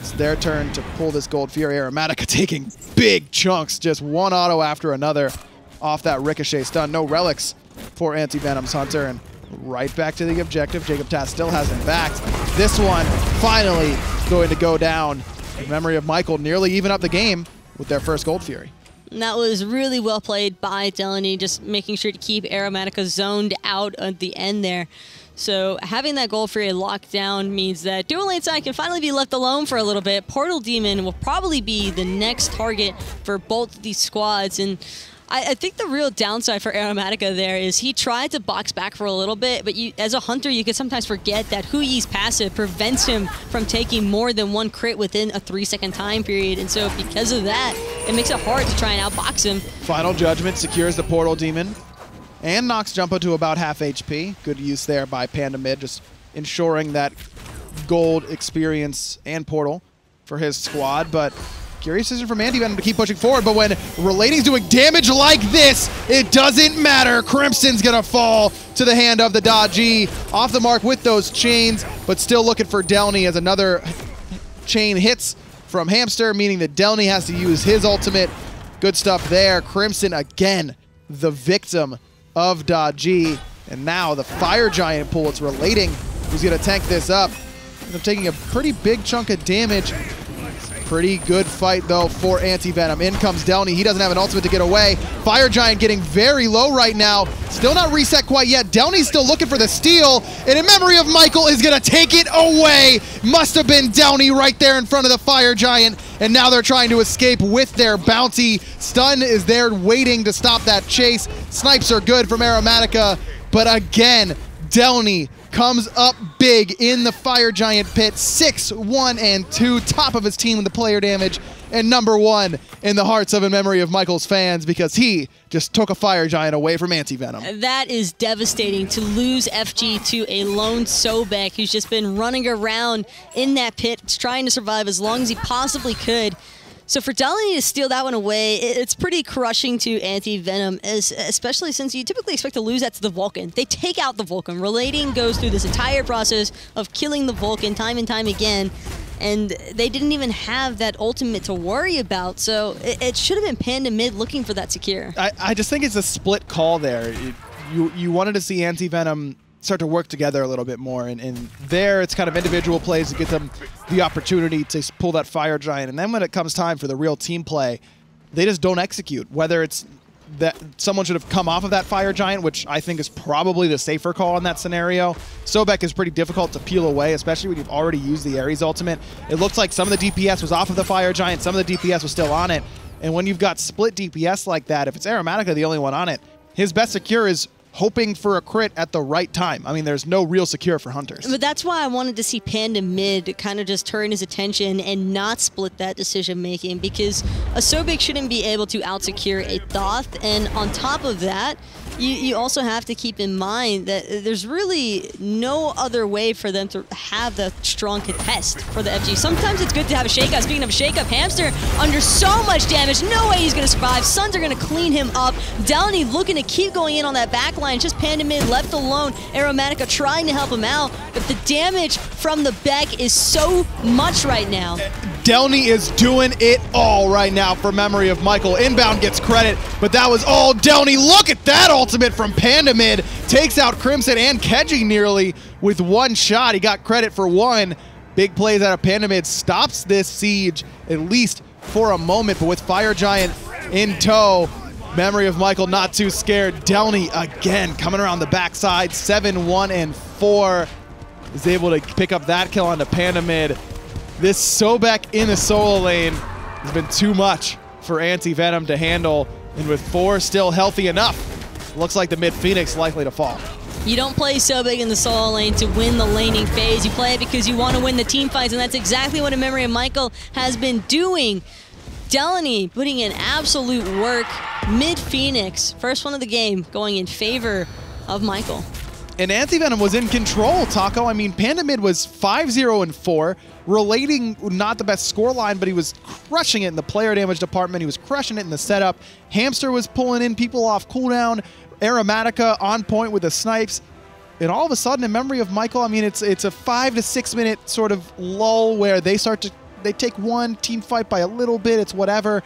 it's their turn to pull this Gold Fury. Aeromatica taking big chunks, just one auto after another off that Ricochet stun. No relics for antiVenom's Hunter, and right back to the objective. JacobTask still hasn't backed. This one finally going to go down. In memory of Michael nearly even up the game with their first Gold Fury. And that was really well played by Delny, just making sure to keep Aeromatica zoned out at the end there. So having that Gold Fury locked down means that dual lane side can finally be left alone for a little bit. Portal Demon will probably be the next target for both these squads, and I think the real downside for Aeromatica there is he tried to box back for a little bit, but as a hunter, you can sometimes forget that Hu Yi's passive prevents him from taking more than one crit within a 3-second time period, and so because of that, it makes it hard to try and outbox him. Final Judgment secures the Portal Demon and knocks Jumpa to about half HP. Good use there by Panda mid, just ensuring that gold experience and Portal for his squad, but curious decision from antiVenom to keep pushing forward, but when Relating's doing damage like this, it doesn't matter. Crimson's gonna fall to the hand of the Daji. Off the mark with those chains, but still looking for Delny as another chain hits from Hamster, meaning that Delny has to use his ultimate. Good stuff there. Crimson again, the victim of Daji, and now the Fire Giant pull. It's Relating who's gonna tank this up. They're taking a pretty big chunk of damage. Pretty good fight, though, for antiVenom. In comes Delny. He doesn't have an ultimate to get away. Fire Giant getting very low right now. Still not reset quite yet. Delny's still looking for the steal, and in memory of Michael is going to take it away. Must have been Delny right there in front of the Fire Giant, and now they're trying to escape with their bounty. Stun is there waiting to stop that chase. Snipes are good from Aeromatica, but again, Delny comes up big in the Fire Giant pit. 6, 1, and 2, top of his team with the player damage, and #1 in the hearts of and memory of Michael's fans because he just took a Fire Giant away from antiVenom. That is devastating to lose FG to a lone Sobek who's just been running around in that pit trying to survive as long as he possibly could. So for Delany to steal that one away, it's pretty crushing to antiVenom, especially since you typically expect to lose that to the Vulcan. They take out the Vulcan. Relating goes through this entire process of killing the Vulcan time and time again, and they didn't even have that ultimate to worry about, so it should have been Panda mid looking for that secure. I just think it's a split call there. You wanted to see antiVenom start to work together a little bit more, and there it's kind of individual plays to get them the opportunity to pull that Fire Giant, and then when it comes time for the real team play, they just don't execute. Whether it's that someone should have come off of that Fire Giant, which I think is probably the safer call in that scenario. Sobek is pretty difficult to peel away, especially when you've already used the Ares ultimate. It looks like some of the DPS was off of the Fire Giant, some of the DPS was still on it, and when you've got split DPS like that, if it's Aeromatica the only one on it, his best secure is hoping for a crit at the right time. I mean, there's no real secure for Hunters. But that's why I wanted to see Panda mid kind of just turn his attention and not split that decision-making, because a Sobek shouldn't be able to out-secure a Thoth, and on top of that, you also have to keep in mind that there's really no other way for them to have the strong contest for the FG. Sometimes it's good to have a shake-up. Speaking of a shake-up, Hamster under so much damage, no way he's going to survive. Suns are going to clean him up. Delany looking to keep going in on that back line, just Panda mid left alone. Aeromatica trying to help him out, but the damage from the Beck is so much right now. Delany is doing it all right now for memory of Michael. Inbound gets credit, but that was all Delany. Look at that ultimate from Panda mid. Takes out Crimson and Keji nearly with one shot. He got credit for one. Big plays out of Panda mid. Stops this siege, at least for a moment, but with Fire Giant in tow, memory of Michael not too scared. Delany again coming around the backside. 7-1 and 4 is able to pick up that kill onto Panda mid. This Sobek in the solo lane has been too much for antiVenom to handle, and with 4 still healthy enough, looks like the mid Phoenix likely to fall. You don't play Sobek in the solo lane to win the laning phase. You play it because you want to win the team fights, and that's exactly what a memory of Michael has been doing. Delany putting in absolute work. Mid Phoenix, first one of the game, going in favor of Michael. And antiVenom was in control, Taco. I mean, Panda mid was 5-0 and 4. Relating, not the best scoreline, but he was crushing it in the player damage department. He was crushing it in the setup. Hamster was pulling in people off cooldown. Aeromatica on point with the snipes. And all of a sudden, in memory of Michael, I mean, it's a 5 to 6 minute sort of lull where they take one team fight by a little bit, it's whatever.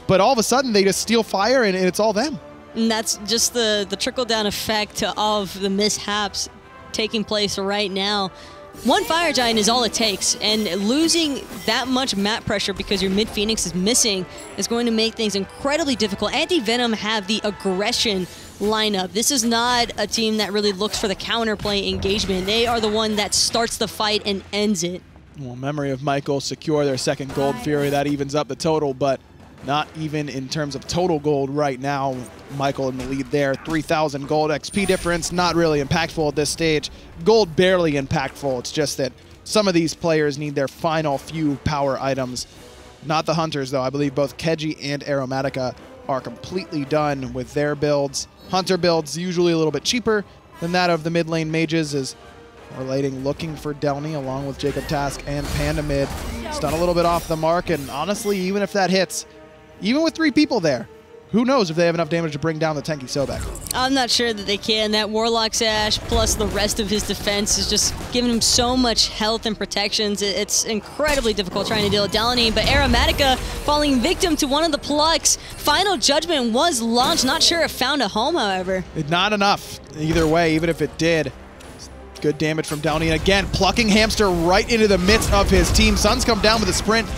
But all of a sudden, they just steal fire and it's all them. And that's just the trickle-down effect of the mishaps taking place right now. One Fire Giant is all it takes, and losing that much map pressure because your mid Phoenix is missing is going to make things incredibly difficult. antiVenom have the aggression lineup. This is not a team that really looks for the counterplay engagement. They are the one that starts the fight and ends it. Well, memory of Michael secure their second Gold Fury. That evens up the total, but not even in terms of total gold right now. Michael in the lead there. 3,000 gold XP difference. Not really impactful at this stage. Gold barely impactful. It's just that some of these players need their final few power items. Not the Hunters, though. I believe both Keji and Aeromatica are completely done with their builds. Hunter builds usually a little bit cheaper than that of the mid lane mages, as Relating looking for Delany along with JacobTask and Panda mid. Stun a little bit off the mark, and honestly, even if that hits, even with 3 people there, who knows if they have enough damage to bring down the tanky Sobek. I'm not sure that they can. That Warlock Sash plus the rest of his defense is just giving him so much health and protections. It's incredibly difficult trying to deal with Delany, but Aeromatica falling victim to one of the plucks. Final Judgment was launched. Not sure it found a home, however. Not enough. Either way, even if it did. Good damage from Delany, and again, plucking Hamster right into the midst of his team. Suns come down with a sprint.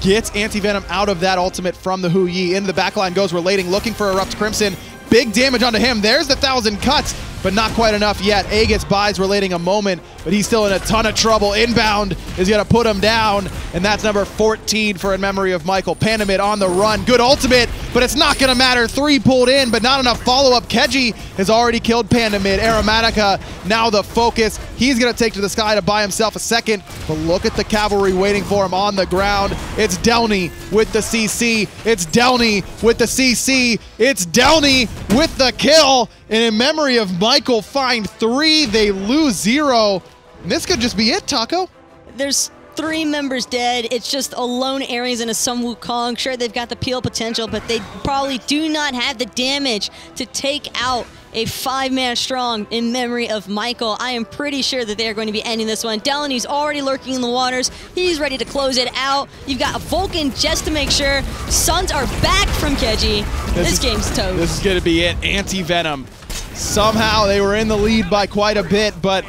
Gets antiVenom out of that ultimate from the Hu Yi. Into the backline goes Relating, looking for Erupt Crimson. Big damage onto him. There's the 1,000 cuts, but not quite enough yet. Aegis buys Relating a moment, but he's still in a ton of trouble. Inbound is going to put him down, and that's number 14 for In Memory of Michael. Panda mid on the run. Good ultimate, but it's not going to matter. 3 pulled in, but not enough follow-up. Keji has already killed Panda mid. Aeromatica now the focus. He's going to take to the sky to buy himself a second, but look at the cavalry waiting for him on the ground. It's Delany with the CC. It's Delany with the CC. It's Delany with the kill. And In Memory of Michael find 3. They lose 0. And this could just be it, Taco. There's 3 members dead. It's just a lone Ares and a Sun Wukong. Sure, they've got the peel potential, but they probably do not have the damage to take out a 5-man strong in memory of Michael. I am pretty sure that they are going to be ending this one. Delaney's already lurking in the waters. He's ready to close it out. You've got a Vulcan just to make sure. Suns are back from Keji. This game's toast. This is going to be it. antiVenom. Somehow they were in the lead by quite a bit, but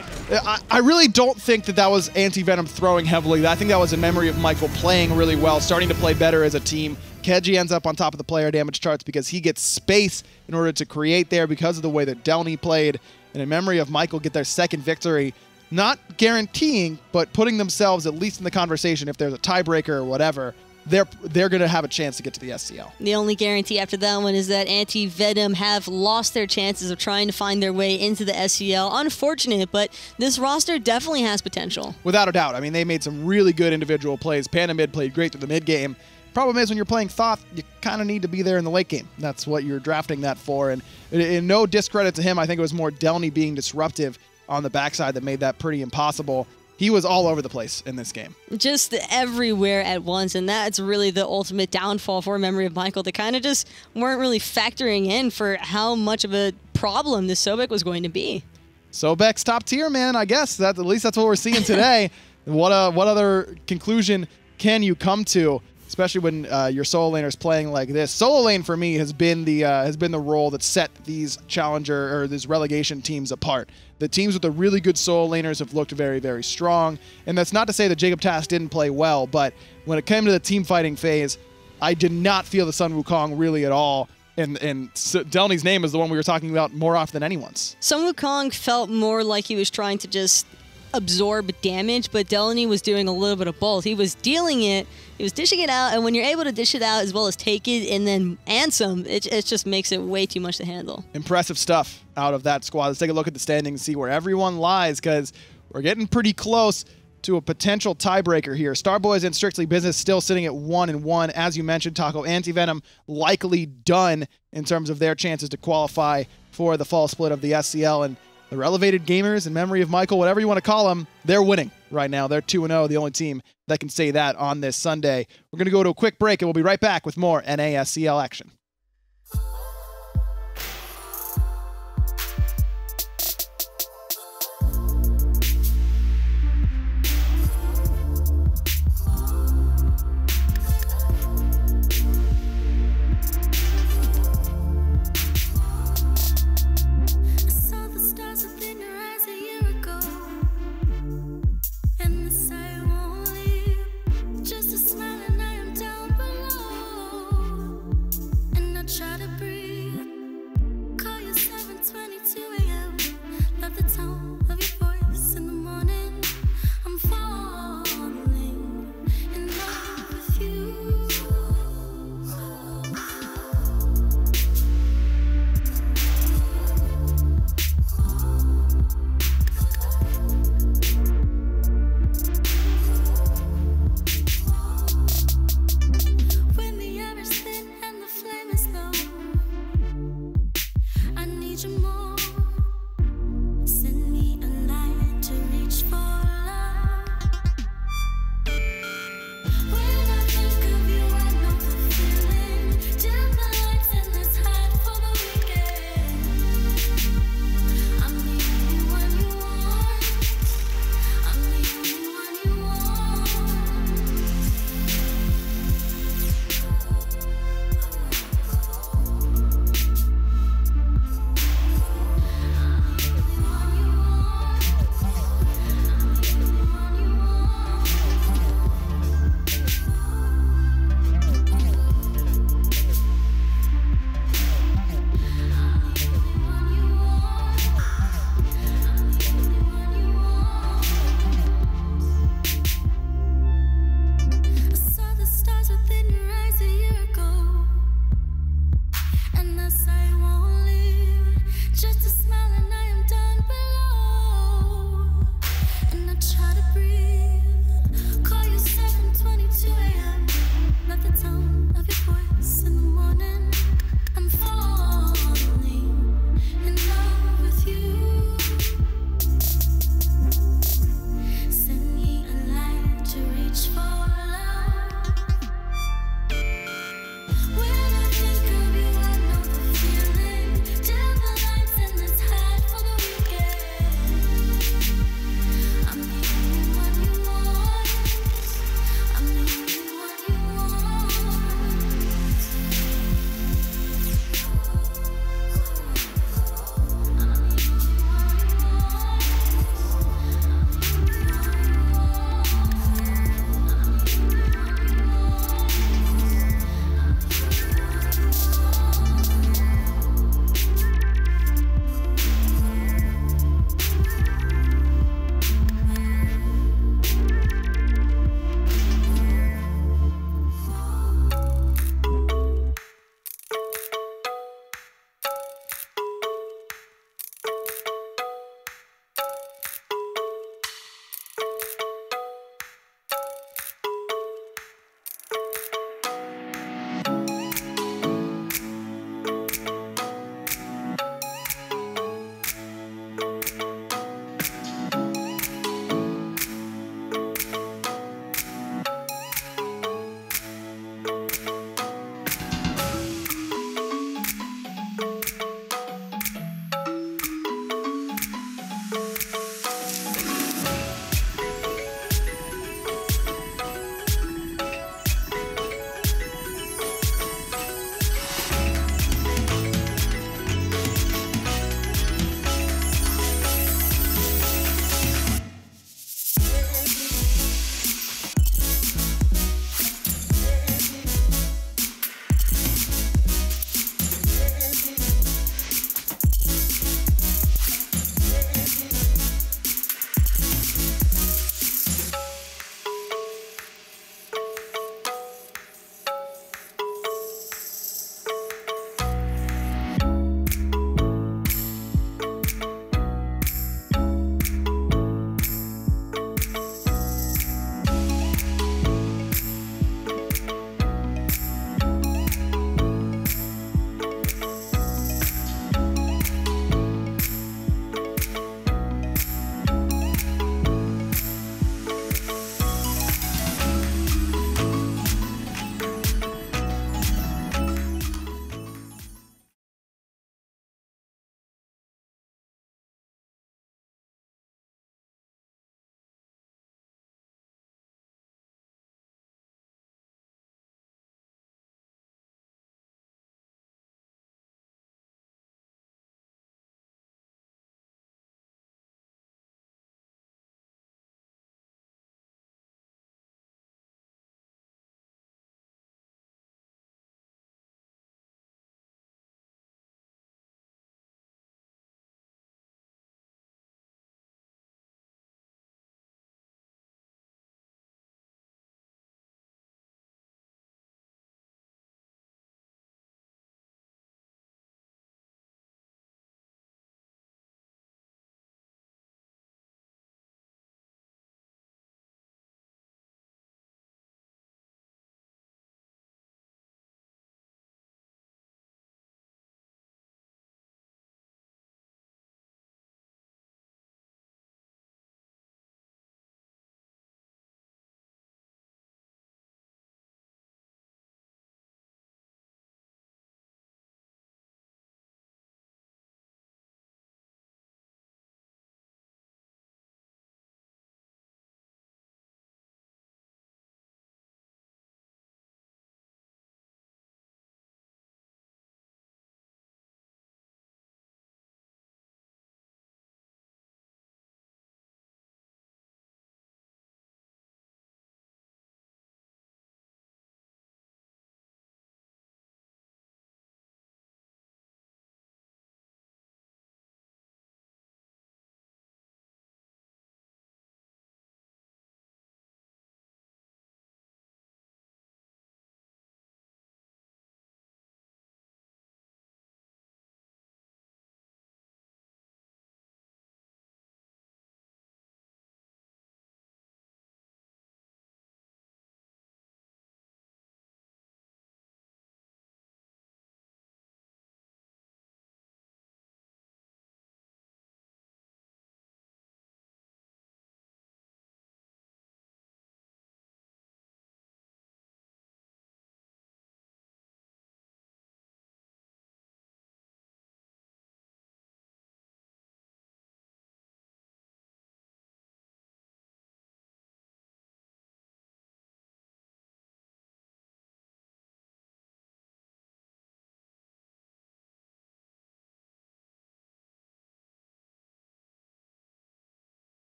I really don't think that that was antiVenom throwing heavily. I think that was in memory of Michael playing really well, starting to play better as a team. Keji ends up on top of the player damage charts because he gets space in order to create there because of the way that Delny played. And in memory of Michael get their second victory, not guaranteeing, but putting themselves at least in the conversation if there's a tiebreaker or whatever. They're going to have a chance to get to the SCL. The only guarantee after that one is that antiVenom have lost their chances of trying to find their way into the SCL. Unfortunate, but this roster definitely has potential. Without a doubt. I mean, they made some really good individual plays. Panda mid played great through the mid game. Problem is when you're playing Thoth, you kind of need to be there in the late game. That's what you're drafting that for. And in no discredit to him, I think it was more Delny being disruptive on the backside that made that pretty impossible. He was all over the place in this game. Just everywhere at once, and that's really the ultimate downfall for memory of Michael. They kind of just weren't really factoring in for how much of a problem this Sobek was going to be. Sobek's top tier, man, I guess. At least that's what we're seeing today. What other conclusion can you come to? Especially when your solo laner's playing like this. Solo lane for me has been the role that set these challenger or these relegation teams apart. The teams with the really good solo laners have looked very, very strong. And that's not to say that JacobTask didn't play well, but when it came to the team fighting phase, I did not feel the Sun Wukong really at all. And Delny's name is the one we were talking about more often than anyone's. Sun Wukong felt more like he was trying to just absorb damage, but Delany was doing a little bit of both. He was dealing it, he was dishing it out, and when you're able to dish it out as well as take it and then some, it just makes it way too much to handle. Impressive stuff out of that squad. Let's take a look at the standings and see where everyone lies, because we're getting pretty close to a potential tiebreaker here. Starboys and Strictly Business still sitting at 1-1. As you mentioned, Taco, antiVenom likely done in terms of their chances to qualify for the fall split of the SCL, and the Relevated Gamers, in memory of Michael, whatever you want to call them, they're winning right now. They're 2-0, the only team that can say that on this Sunday. We're going to go to a quick break, and we'll be right back with more NASCL action.